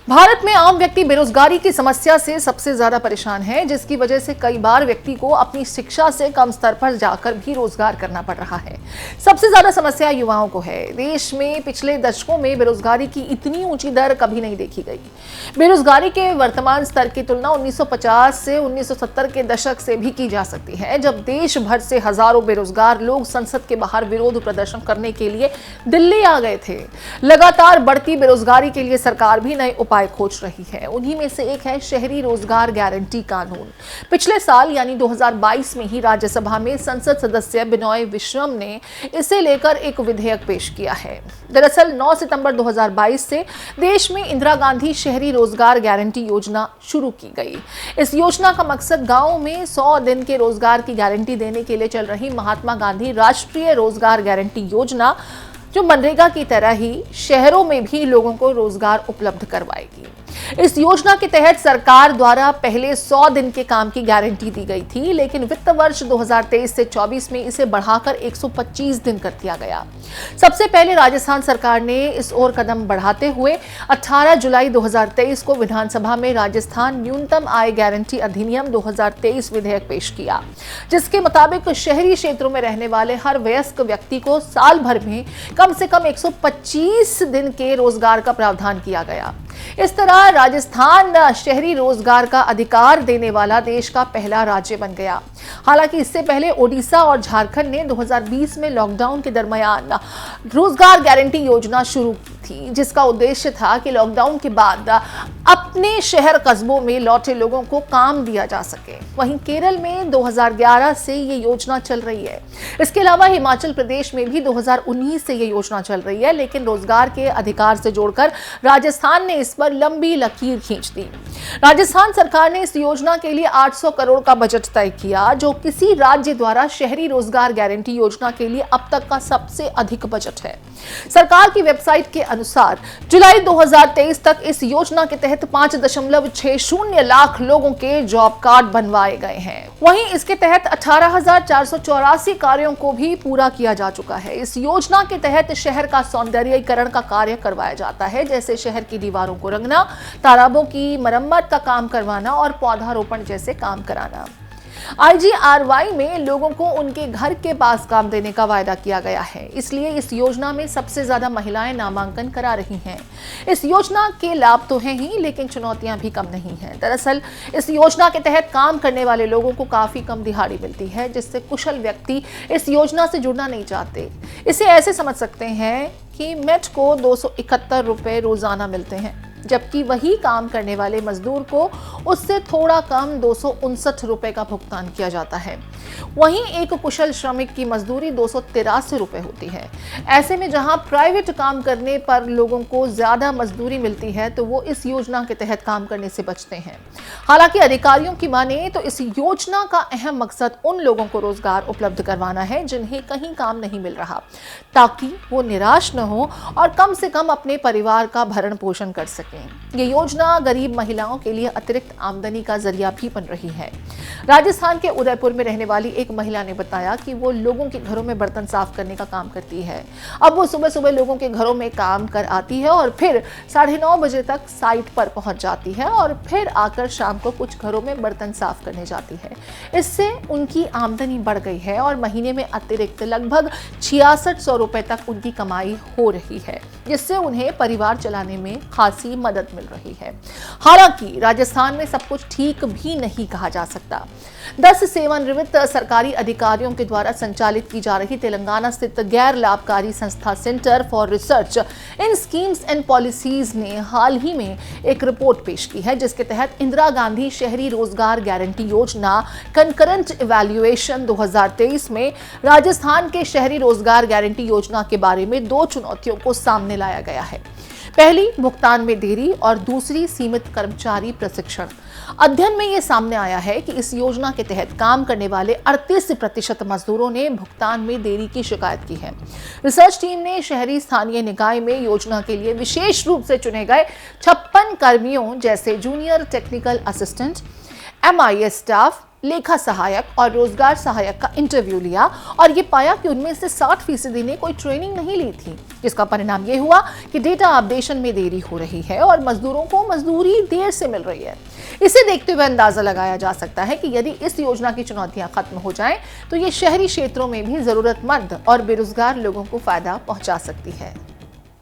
भारत में आम व्यक्ति बेरोजगारी की समस्या से सबसे ज्यादा परेशान है, जिसकी वजह से कई बार व्यक्ति को अपनी शिक्षा से कम स्तर पर जाकर भी रोजगार करना पड़ रहा है। सबसे ज्यादा समस्या युवाओं को है। देश में पिछले दशकों में बेरोजगारी की इतनी ऊंची दर कभी नहीं देखी गई। बेरोजगारी के वर्तमान स्तर की तुलना 1950 से 1970 के दशक से भी की जा सकती है, जब देश भर से हजारों बेरोजगार लोग संसद के बाहर विरोध प्रदर्शन करने के लिए दिल्ली आ गए थे। लगातार बढ़ती बेरोजगारी के लिए सरकार भी नए उपाय खोज रही है। उन्हीं में से एक है शहरी रोजगार गारंटी कानून। पिछले साल यानी 2022 में ही राज्यसभा में संसद सदस्य बिनॉय विश्वम ने इसे लेकर एक विधेयक पेश किया है। दरअसल 9 सितंबर 2022 से देश में इंदिरा गांधी शहरी रोजगार गारंटी योजना शुरू की गई। इस योजना का मकसद गांवों में 100 दिन के रोजगार की गारंटी देने के लिए चल रही महात्मा गांधी राष्ट्रीय रोजगार गारंटी योजना, जो मनरेगा की तरह ही शहरों में भी लोगों को रोजगार उपलब्ध करवाएगी। इस योजना के तहत सरकार द्वारा पहले 100 दिन के काम की गारंटी दी गई थी, लेकिन वित्त वर्ष 2023 से 24 में इसे बढ़ाकर 125 दिन कर दिया गया। सबसे पहले राजस्थान सरकार ने इस ओर कदम बढ़ाते हुए 18 जुलाई 2023 को विधानसभा में राजस्थान न्यूनतम आय गारंटी अधिनियम 2023 विधेयक पेश किया, जिसके मुताबिक शहरी क्षेत्रों में रहने वाले हर वयस्क व्यक्ति को साल भर में कम से कम 125 दिन के रोजगार का प्रावधान किया गया। इस तरह राजस्थान शहरी रोजगार का अधिकार देने वाला देश का पहला राज्य बन गया। हालांकि इससे पहले ओडिशा और झारखंड ने 2020 में लॉकडाउन के दरमियान रोजगार गारंटी योजना शुरू की थी, जिसका उद्देश्य था कि लॉकडाउन के बाद अपने शहर कस्बों में लौटे लोगों को काम दिया जा सके। वहीं केरल में 2011 से ये योजना चल रही है। इसके अलावा हिमाचल प्रदेश में भी 2019 से ये योजना चल रही है, लेकिन रोजगार के अधिकार से जोड़कर राजस्थान ने इस पर लंबी लकीर खींच दी। राजस्थान सरकार ने इस योजना के लिए 800 करोड़ का बजट तय किया, जो किसी राज्य द्वारा शहरी रोजगार गारंटी योजना के लिए अब तक का सबसे अधिक बजट है। सरकार की वेबसाइट के अनुसार जुलाई 2023 तक इस योजना के तहत 5.60 लाख लोगों के जॉब कार्ड बनवाए गए हैं। वहीं इसके तहत 18,484 कार्यों को भी पूरा किया जा चुका है। इस योजना के तहत शहर का सौंदर्यीकरण का कार्य करवाया जाता है, जैसे शहर की दीवारों को रंगना, तालाबों की मरम्मत का काम करवाना और पौधारोपण जैसे काम कराना। IGRY में लोगों को उनके घर के पास काम देने का वायदा किया गया है, इसलिए इस योजना में सबसे ज्यादा महिलाएं नामांकन करा रही हैं। इस योजना के लाभ तो हैं ही, लेकिन चुनौतियां भी कम नहीं हैं। दरअसल इस योजना के तहत काम करने वाले लोगों को काफी कम दिहाड़ी मिलती है, जिससे कुशल व्यक्ति इस योजना से जुड़ना नहीं चाहते। इसे ऐसे समझ सकते हैं कि मेट को 271 रुपए रोजाना मिलते हैं, जबकि वही काम करने वाले मजदूर को उससे थोड़ा कम 259 रुपए का भुगतान किया जाता है। वहीं एक कुशल श्रमिक की मजदूरी 283 रुपए होती है। ऐसे में जहां प्राइवेट काम करने पर लोगों को ज्यादा मजदूरी मिलती है, तो वो इस योजना के तहत काम करने से बचते हैं। हालांकि अधिकारियों की माने तो इस योजना का अहम मकसद उन लोगों को रोजगार उपलब्ध करवाना है जिन्हें कहीं काम नहीं मिल रहा, ताकि वो निराश न हो और कम से कम अपने परिवार का भरण पोषण कर सकें। ये योजना गरीब महिलाओं के लिए अतिरिक्त आमदनी का जरिया भी बन रही है। राजस्थान के उदयपुर में रहने वाली एक महिला ने बताया कि वो लोगों के घरों में बर्तन साफ करने का काम करती है। अब वो सुबह सुबह लोगों के घरों में काम कर आती है और फिर 9:30 बजे तक साइट पर पहुंच जाती है और फिर आकर शाम को कुछ घरों में बर्तन साफ करने जाती है। इससे उनकी आमदनी बढ़ गई है और महीने में अतिरिक्त लगभग 6600 रुपए तक उनकी कमाई हो रही है, जिससे उन्हें परिवार चलाने में खासी मदद मिल रही है। हालांकि राजस्थान में सब कुछ ठीक भी नहीं कहा जा सकता। 10 सेवानिवृत्त सरकारी अधिकारियों के द्वारा संचालित की जा रही तेलंगाना स्थित गैर लाभकारी संस्था centre for research in schemes and policies ने हाल ही में एक रिपोर्ट पेश की है, जिसके तहत इंदिरा गांधी शहरी रोजगार गारंटी योजना कंकरेंट इवैल्यूएशन 2023 में राजस्थान के शहरी रोजगार गारंटी योजना के बारे में 2 चुनौतियों को सामने लाया गया है। पहली, भुगतान में देरी और दूसरी, सीमित कर्मचारी प्रशिक्षण। अध्ययन में यह सामने आया है कि इस योजना के तहत काम करने वाले 38% मजदूरों ने भुगतान में देरी की शिकायत की है। रिसर्च टीम ने शहरी स्थानीय निकाय में योजना के लिए विशेष रूप से चुने गए 56 कर्मियों जैसे junior technical assistant, MIS staff, लेखा सहायक और रोजगार सहायक का इंटरव्यू लिया और ये पाया कि उनमें से 60% ने कोई ट्रेनिंग नहीं ली थी, जिसका परिणाम ये हुआ कि डेटा अपडेशन में देरी हो रही है और मजदूरों को मजदूरी देर से मिल रही है। इसे देखते हुए अंदाजा लगाया जा सकता है कि यदि इस योजना की चुनौतियां खत्म हो जाएं, तो ये शहरी क्षेत्रों में भी जरूरतमंद और बेरोजगार लोगों को फायदा पहुंचा सकती है।